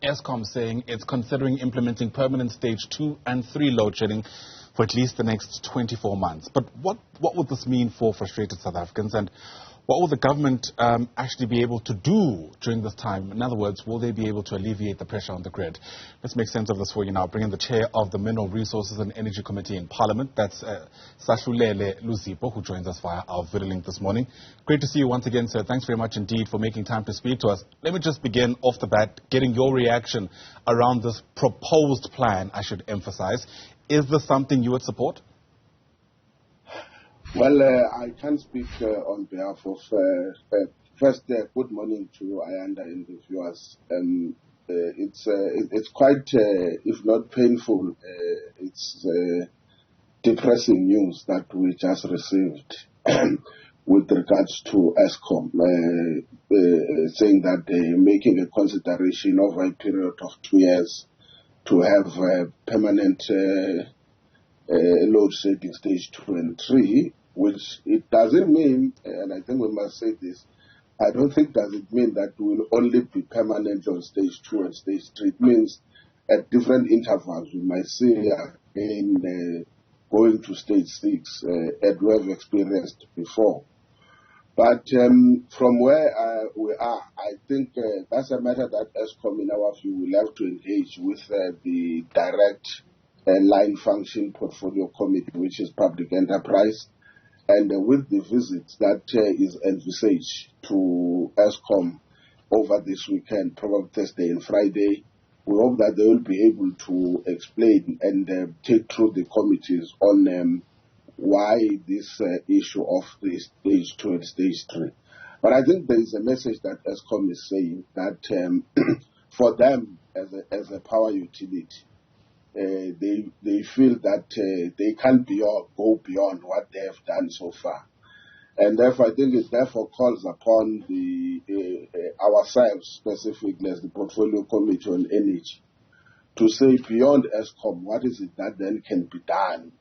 Eskom saying it's considering implementing permanent stage 2 and 3 load shedding for at least the next 24 months. But what would this mean for frustrated South Africans, and what will the government actually be able to do during this time? In other words, will they be able to alleviate the pressure on the grid? Let's make sense of this for you now. Bring in the chair of the Mineral Resources and Energy Committee in Parliament. That's Sahlulelo Luzipo, who joins us via our video link this morning. Great to see you once again, sir. Thanks very much indeed for making time to speak to us. Let me just begin off the bat, getting your reaction around this proposed plan, I should emphasize. Is this something you would support? Well, I can speak on behalf of, first, good morning to Ayanda and the viewers. It's quite, if not painful, it's depressing news that we just received with regards to Eskom, saying that they're making a consideration over a period of 2 years to have permanent load shedding stage 2 and 3, which it doesn't mean, and I think we must say this, I don't think does it mean that we will only be permanent on stage 2 and stage 3. It means at different intervals we might see again going to stage 6, as we have experienced before. But from where we are, I think that's a matter that Eskom, in our view, will have to engage with the direct line function portfolio committee, which is public enterprise, and with the visits that is envisaged to Eskom over this weekend, probably Thursday and Friday, we hope that they will be able to explain and take through the committees on why this issue of the stage 2 and stage 3. But I think there is a message that Eskom is saying that for them as a power utility, they feel that they can't go beyond what they have done so far. And therefore, I think it therefore calls upon ourselves, specifically as the Portfolio Committee on Energy, to say beyond Eskom, what is it that then can be done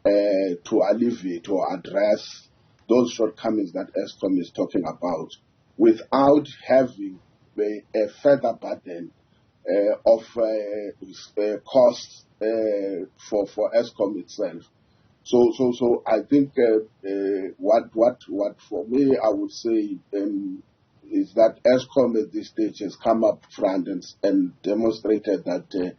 to alleviate or address those shortcomings that Eskom is talking about without having a further burden of costs for Eskom itself. So I think what for me I would say is that Eskom at this stage has come up front and demonstrated that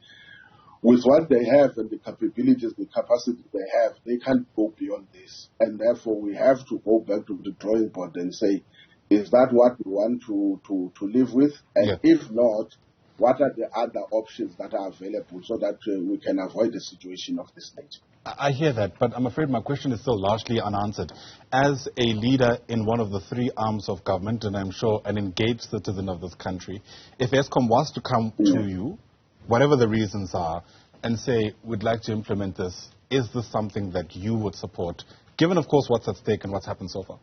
with what they have and the capabilities, the capacity they have, they can't go beyond this. And therefore we have to go back to the drawing board and say, is that what we want to live with? And if not, what are the other options that are available so that we can avoid a situation of this nature? I hear that, but I'm afraid my question is still largely unanswered. As a leader in one of the 3 arms of government, and I'm sure an engaged citizen of this country, if Eskom was to come to you, whatever the reasons are, and say, we'd like to implement this, is this something that you would support, given, of course, what's at stake and what's happened so far?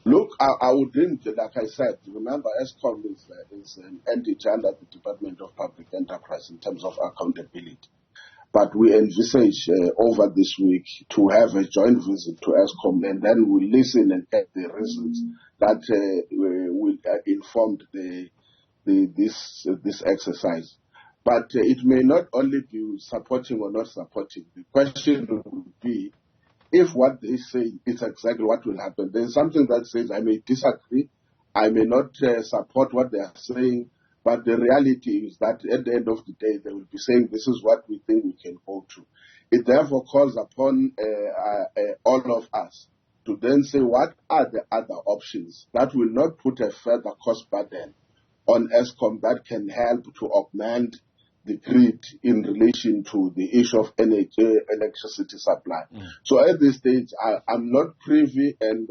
Look, I would think, like I said, remember, Eskom is an entity under the Department of Public Enterprise in terms of accountability. But we envisage over this week to have a joint visit to Eskom, and then we'll listen and get the reasons that will inform this exercise. But it may not only be supporting or not supporting. The question would be, if what they say is exactly what will happen, there's something that says I may disagree, I may not support what they are saying, but the reality is that at the end of the day, they will be saying this is what we think we can go to. It therefore calls upon all of us to then say what are the other options that will not put a further cost burden on Eskom that can help to augment the grid in relation to the issue of electricity supply. So at this stage, I'm not privy, and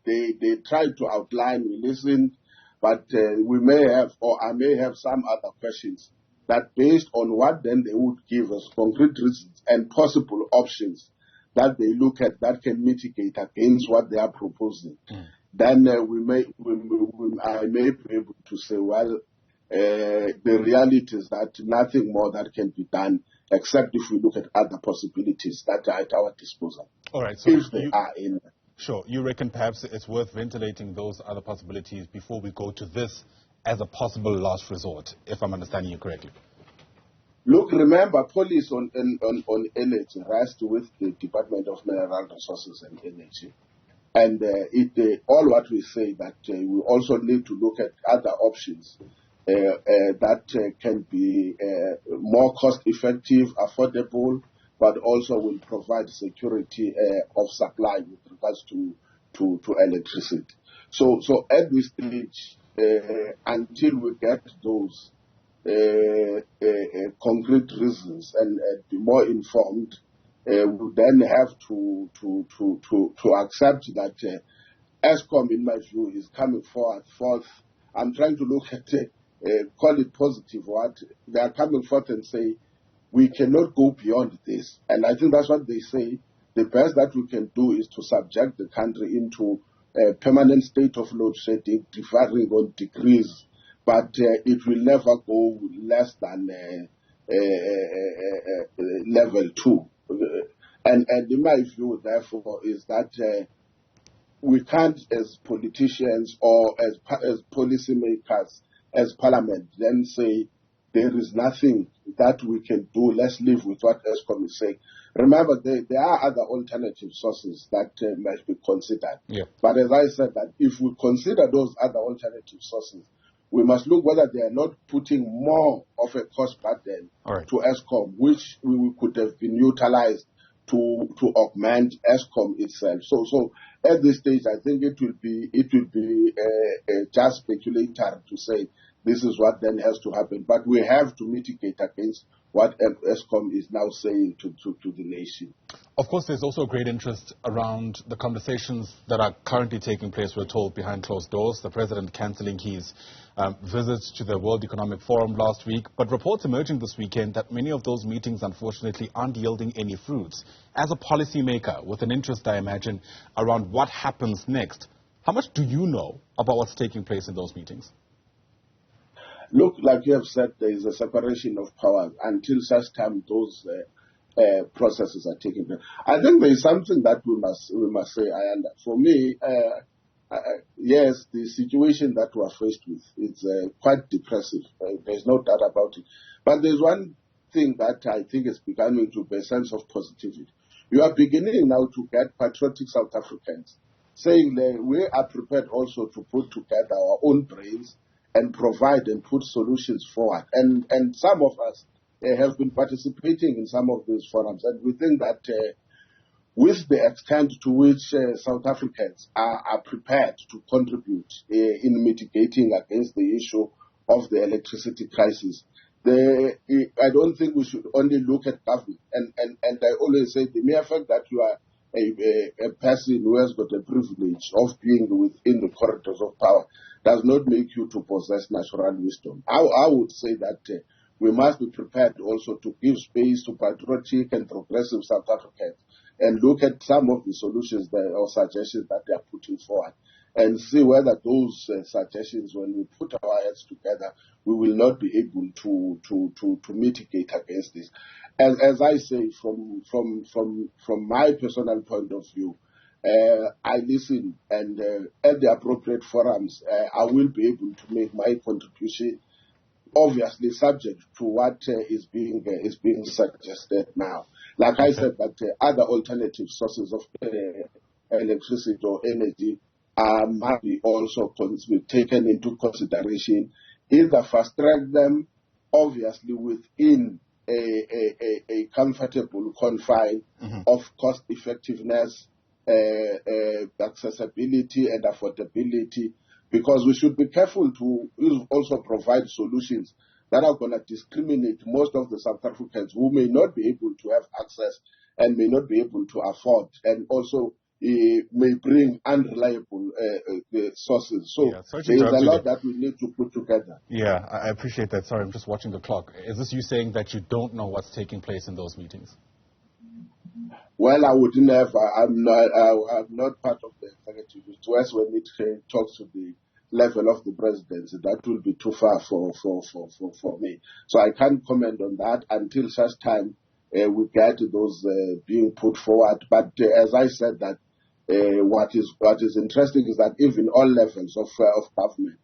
they try to outline, we listen, but we may have, or I may have some other questions that based on what then they would give us concrete reasons and possible options that they look at that can mitigate against what they are proposing. Then I may be able to say, well, the reality is that nothing more that can be done except if we look at other possibilities that are at our disposal. All right. So if they are in. Sure. You reckon perhaps it's worth ventilating those other possibilities before we go to this as a possible last resort, if I'm understanding you correctly? Look, remember, policy on energy rests with the Department of Mineral Resources and Energy. And all what we say that we also need to look at other options that can be more cost-effective, affordable, but also will provide security of supply with regards to electricity. So at this stage, until we get those concrete reasons and be more informed, we then have to accept that Eskom, in my view, is coming forth. I'm trying to look at call it positive. What they are coming forth and say we cannot go beyond this, and I think that's what they say. The best that we can do is to subject the country into a permanent state of load shedding, deferring on decrease, but it will never go less than level 2. And in my view, therefore, is that we can't, as politicians or as policymakers, as Parliament, then say there is nothing that we can do. Let's live with what Eskom is saying. Remember, there are other alternative sources that must be considered. Yeah. But as I said, that if we consider those other alternative sources, we must look whether they are not putting more of a cost burden to Eskom, which we could have been utilized to augment Eskom itself. So at this stage, I think it will be just speculator to say this is what then has to happen. But we have to mitigate against what Eskom is now saying to the nation. Of course, there's also great interest around the conversations that are currently taking place, we're told, behind closed doors. The president cancelling his visits to the World Economic Forum last week. But reports emerging this weekend that many of those meetings, unfortunately, aren't yielding any fruits. As a policymaker, with an interest, I imagine, around what happens next, how much do you know about what's taking place in those meetings? Look, like you have said, there is a separation of powers until such time those processes are taking place. I think there is something that we must say. For me, yes, the situation that we are faced with is quite depressive. There's no doubt about it. But there's one thing that I think is beginning to be a sense of positivity. You are beginning now to get patriotic South Africans saying that we are prepared also to put together our own brains and provide and put solutions forward. And some of us have been participating in some of these forums, and we think that with the extent to which South Africans are prepared to contribute in mitigating against the issue of the electricity crisis, I don't think we should only look at government. And I always say the mere fact that you are a person who has got the privilege of being within the corridors of power does not make you to possess natural wisdom. I would say that we must be prepared also to give space to patriotic and progressive South Africans and look at some of the solutions or suggestions that they are putting forward and see whether those suggestions, when we put our heads together, we will not be able to mitigate against this. As I say, from my personal point of view, I listen, and at the appropriate forums, I will be able to make my contribution, obviously subject to what is being suggested now. Like I said, that other alternative sources of electricity or energy must be also be taken into consideration. Either fast track them, obviously within a comfortable confine of cost effectiveness, accessibility and affordability, because we should be careful to also provide solutions that are going to discriminate most of the South Africans who may not be able to have access and may not be able to afford, and also may bring unreliable sources. So there's a lot that we need to put together. Yeah, I appreciate that. Sorry, I'm just watching the clock. Is this you saying that you don't know what's taking place in those meetings? Well, I would never. I'm not part of the executive. It's worse when it talks to the level of the presidency. That will be too far for me. So I can't comment on that until such time we get those being put forward. But as I said, that what is interesting is that even all levels of government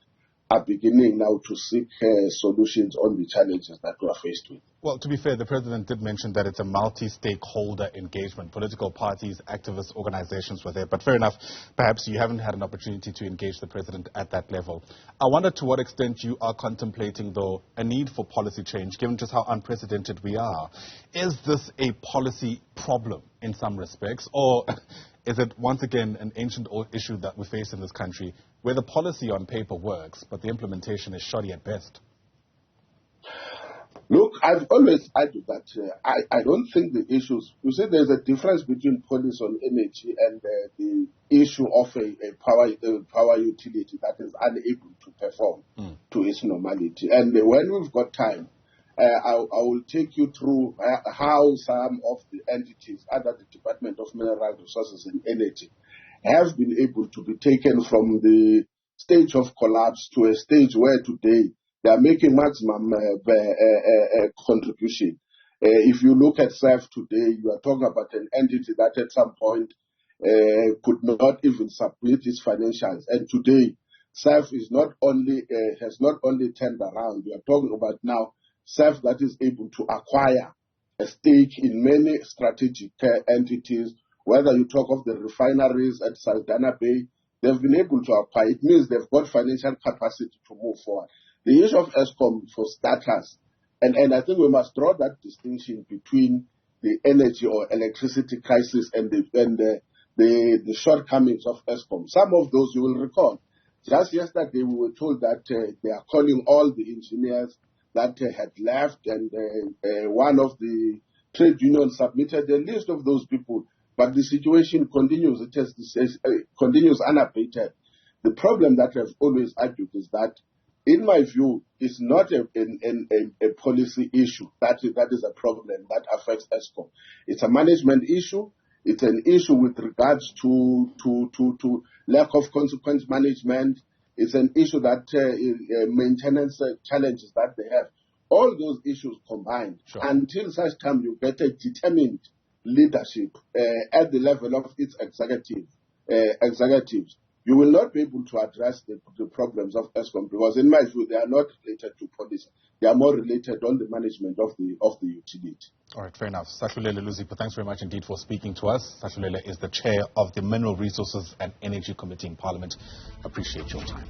are beginning now to seek solutions on the challenges that we are faced with. Well, to be fair, the President did mention that it's a multi-stakeholder engagement. Political parties, activist organizations were there. But fair enough, perhaps you haven't had an opportunity to engage the President at that level. I wonder to what extent you are contemplating, though, a need for policy change, given just how unprecedented we are. Is this a policy problem in some respects, or is it once again an ancient issue that we face in this country where the policy on paper works, but the implementation is shoddy at best? Look, I've always argued that I don't think the issues, you see there's a difference between policy on energy and the issue of a power utility that is unable to perform to its normality. And when we've got time, I will take you through how some of the entities under the Department of Mineral Resources and Energy have been able to be taken from the stage of collapse to a stage where today they are making maximum contribution. If you look at SAF today, you are talking about an entity that at some point could not even submit its financials. And today, SAF is not only has not only turned around. You are talking about now SAF that is able to acquire a stake in many strategic entities. Whether you talk of the refineries at Saldanha Bay, they've been able to acquire. It means they've got financial capacity to move forward. The issue of Eskom, for starters, and I think we must draw that distinction between the energy or electricity crisis and the shortcomings of Eskom. Some of those you will recall. Just yesterday we were told that they are calling all the engineers that had left, and one of the trade unions submitted a list of those people. But the situation continues. It continues unabated. The problem that I've always argued is that, in my view, it's not a policy issue that is a problem that affects Eskom. It's a management issue. It's an issue with regards to lack of consequence management. It's an issue that maintenance challenges that they have. All those issues combined, sure, until such time you get a determined leadership at the level of its executives, you will not be able to address the problems of Eskom, because in my view they are not related to policy. They are more related on the management of the utility. All right, fair enough. Sahlulelo Luzipo, thanks very much indeed for speaking to us. Sahlulelo is the chair of the Mineral Resources and Energy Committee in Parliament. Appreciate your time.